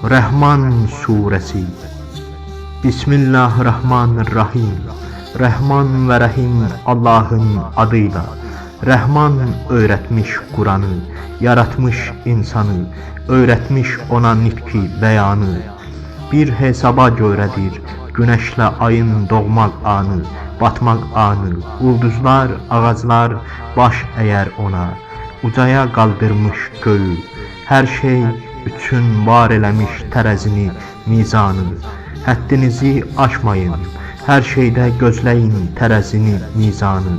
Rəhman surəsi. Bismillahirrahmanirrahim. Rəhman və Rəhim Allahın adıyla. Rəhman öyrətmiş Quranı, yaratmış insanı, öyrətmiş ona nitqi, bəyanı. Bir hesaba görədir günəşlə ayın doğmaq anı, batmaq anı. Ulduzlar, ağaclar baş əyər ona, ucaya qaldırmış göyü. Hər şey üçün var eləmiş tərəzini, mizanı. Həddinizi aşmayın, hər şeydə gözləyin tərəzini, mizanı.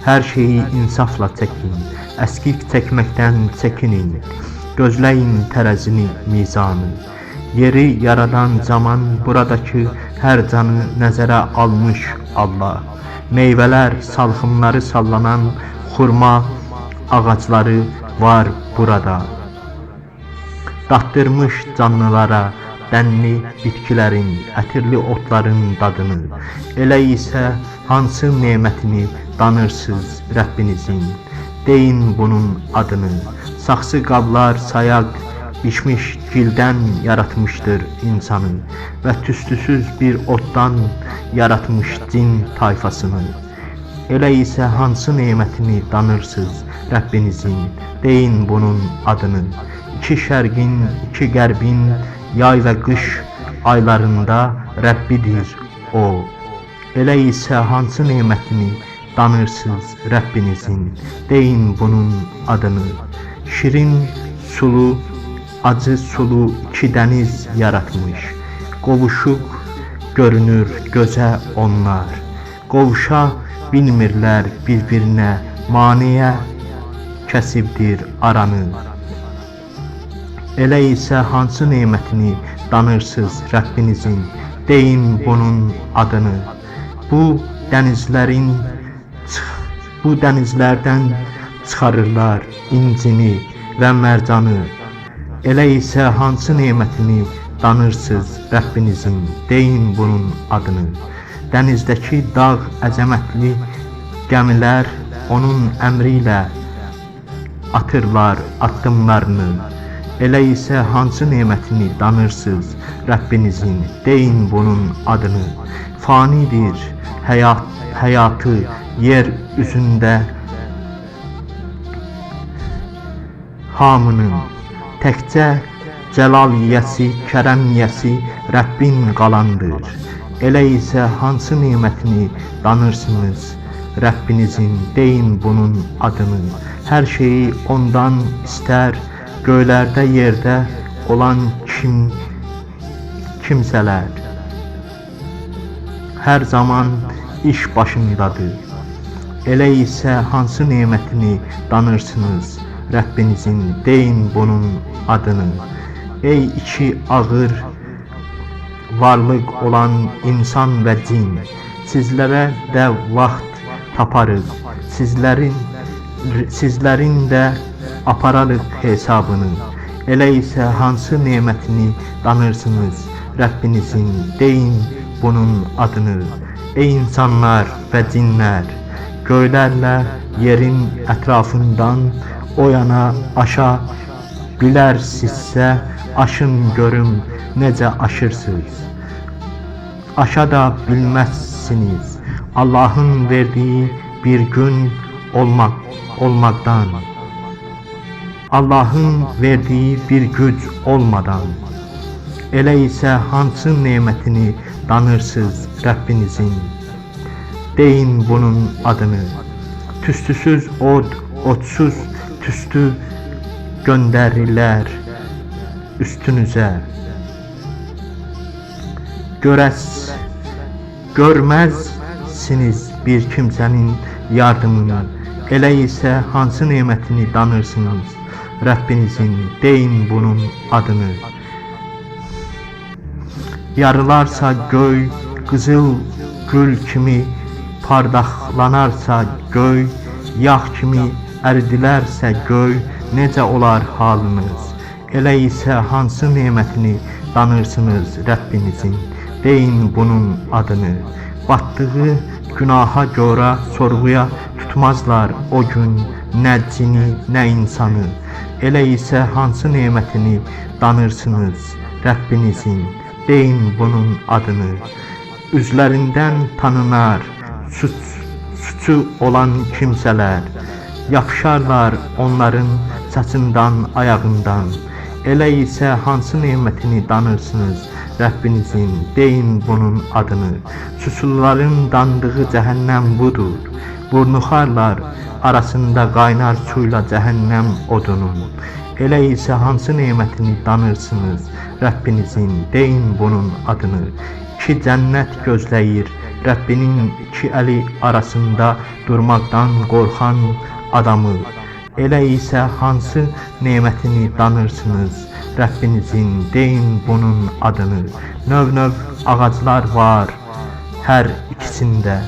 Hər şeyi insafla çəkin, əskik çəkməkdən çəkinin. Gözləyin tərəzini, mizanı. Yeri yaradan zaman buradakı hər canı nəzərə almış Allah. Meyvələr, salxımları sallanan xurma ağacları var burada. Dattırmış canlılara dənli bitkilərin, ətirli otların dadını. Elə isə hansı nemətini danırsız Rəbbinizin? Deyin bunun adını. Saxsı qablar sayaq biçmiş gildən yaratmışdır insanı və tüstüsüz bir otdan yaratmış cin tayfasını. Elə isə hansı nemətini danırsız Rəbbinizin? Deyin bunun adını. İki şərqin, iki qərbin, yay və qış aylarında Rəbbidir o. Elə isə hansı nemətini danırsız Rəbbinizin? Deyin bunun adını. Şirin sulu, acı sulu iki dəniz yaratmış. Qovuşuq görünür gözə onlar. Qovuşa bilmirlər bir-birinə, maneə kəsibdir aranı. Elə isə hansı nemətini danırsız Rəbbinizin? Deyin bunun adını. Bu dənizlərdən çıxarırlar incini və mərcanı. Elə isə hansı nemətini danırsız Rəbbinizin? Deyin bunun adını. Dənizdəki dağ əzəmətli gəmilər onun əmri ilə atırlar addımlarını. Elə isə hansı nemətini danırsız Rəbbinizin? Deyin bunun adını. Fanidir həyatı yer üzündə hamının. Təkcə cəlal yiyəsi, kərəm yiyəsi Rəbbin qalandır. Elə isə hansı nemətini danırsınız Rəbbinizin? Deyin bunun adını. Hər şeyi ondan istər, göylərdə, yerdə olan kimsələr hər zaman iş başındadır. Elə isə hansı nemətini danırsınız Rəbbinizin? Deyin bunun adını. Ey iki ağır varlıq olan insan və cin, sizlərə də vaxt taparıq, sizlərin də apararıq hesabını. Elə isə hansı nemətini danırsınız Rəbbinizin? Deyin bunun adını. Ey insanlar və cinlər, göylərlə yerin ətrafından o yana aşa bilərsinizsə aşın görüm necə aşırsınız. Aşa da bilməzsiniz Allahın verdiyi bir gün olmaqdan. Allahın verdiyi bir güc olmadan. Elə isə hansı nemətini danırsız Rəbbinizin? Deyin bunun adını. Tüstüsüz od, odsuz tüstü göndərilər üstünüzə. Görməzsiniz bir kimsənin yardımını. Elə isə hansı nemətini danırsınız Rəbbinizin? Deyin bunun adını. Yarılarsa göy, qızıl gül kimi pardaxlanarsa göy, yağ kimi əridilərsə göy, necə olar halınız? Elə isə hansı nemətini danırsınız Rəbbinizin? Deyin bunun adını. Batdığı günaha görə sorğuya tutmazlar o gün nə cini, nə insanı. Elə isə hansı nemətini danırsınız Rəbbinizin, deyin bunun adını. Üzlərindən tanınar suçu olan kimsələr, yapışarlar onların saçından, ayağından. Elə isə hansı nemətini danırsınız Rəbbinizin, deyin bunun adını. Suçluların dandığı cəhənnəm budur. Burnuxarlar arasında qaynar suyla cəhənnəm odunun. Elə isə hansı nemətini danırsınız Rəbbinizin, deyin bunun adını. İki cənnət gözləyir Rəbbinin iki əli arasında durmaqdan qorxan adamı. Elə isə hansı nemətini danırsınız Rəbbinizin, deyin bunun adını. Növ-növ ağaclar var hər ikisində.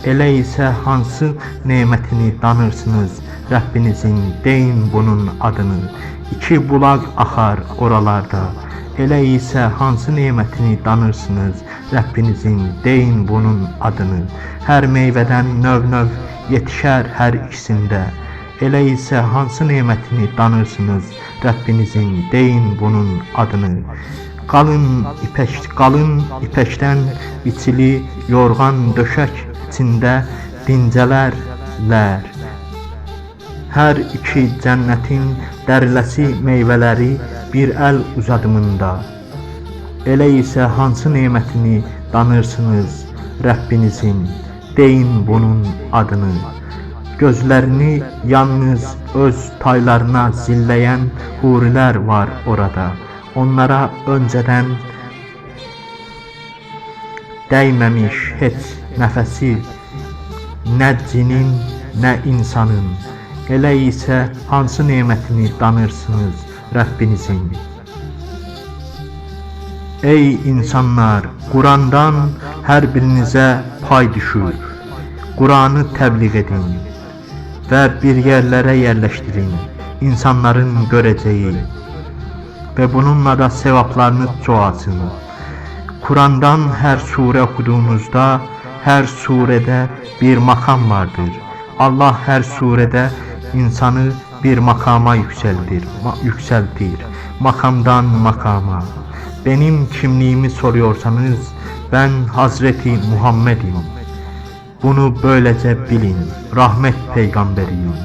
Elə isə hansı nemətini danırsınız Rəbbinizin, deyin bunun adını. İki bulaq axar oralarda. Elə isə hansı nemətini danırsınız Rəbbinizin, deyin bunun adını. Hər meyvədən növ-növ yetişər hər ikisində. Elə isə hansı nemətini danırsınız Rəbbinizin, deyin bunun adını. Qalın ipəkdən biçili yorğan döşək içində dincələrlər. Hər iki cənnətin dərləsi meyvələri bir əl uzadımında. Elə isə hansı nemətini danırsınız Rəbbinizin, deyin bunun adını. Gözlərini yalnız öz taylarına zilləyən hurilər var orada. Onlara öncədən dəyməmiş heç nəfəsi, nə cinin, nə insanın. Elə isə hansı nemətini danırsınız Rəbbinizin. Ey insanlar, Qurandan hər birinizə pay düşür. Quranı təbliğ edin və bir yerlərə yerləşdirin, insanların görəcəyi və bununla da sevaplarınız çoğalsın. Qurandan hər surə oxuduğunuzda, hər surədə bir makam vardır. Allah hər surədə insanı bir makama yüksəltir. Makamdan makama. Benim kimliğimi soruyorsanız, ben Hazreti Muhammed'im. Bunu böylece bilin. Rahmet peygamberiyim.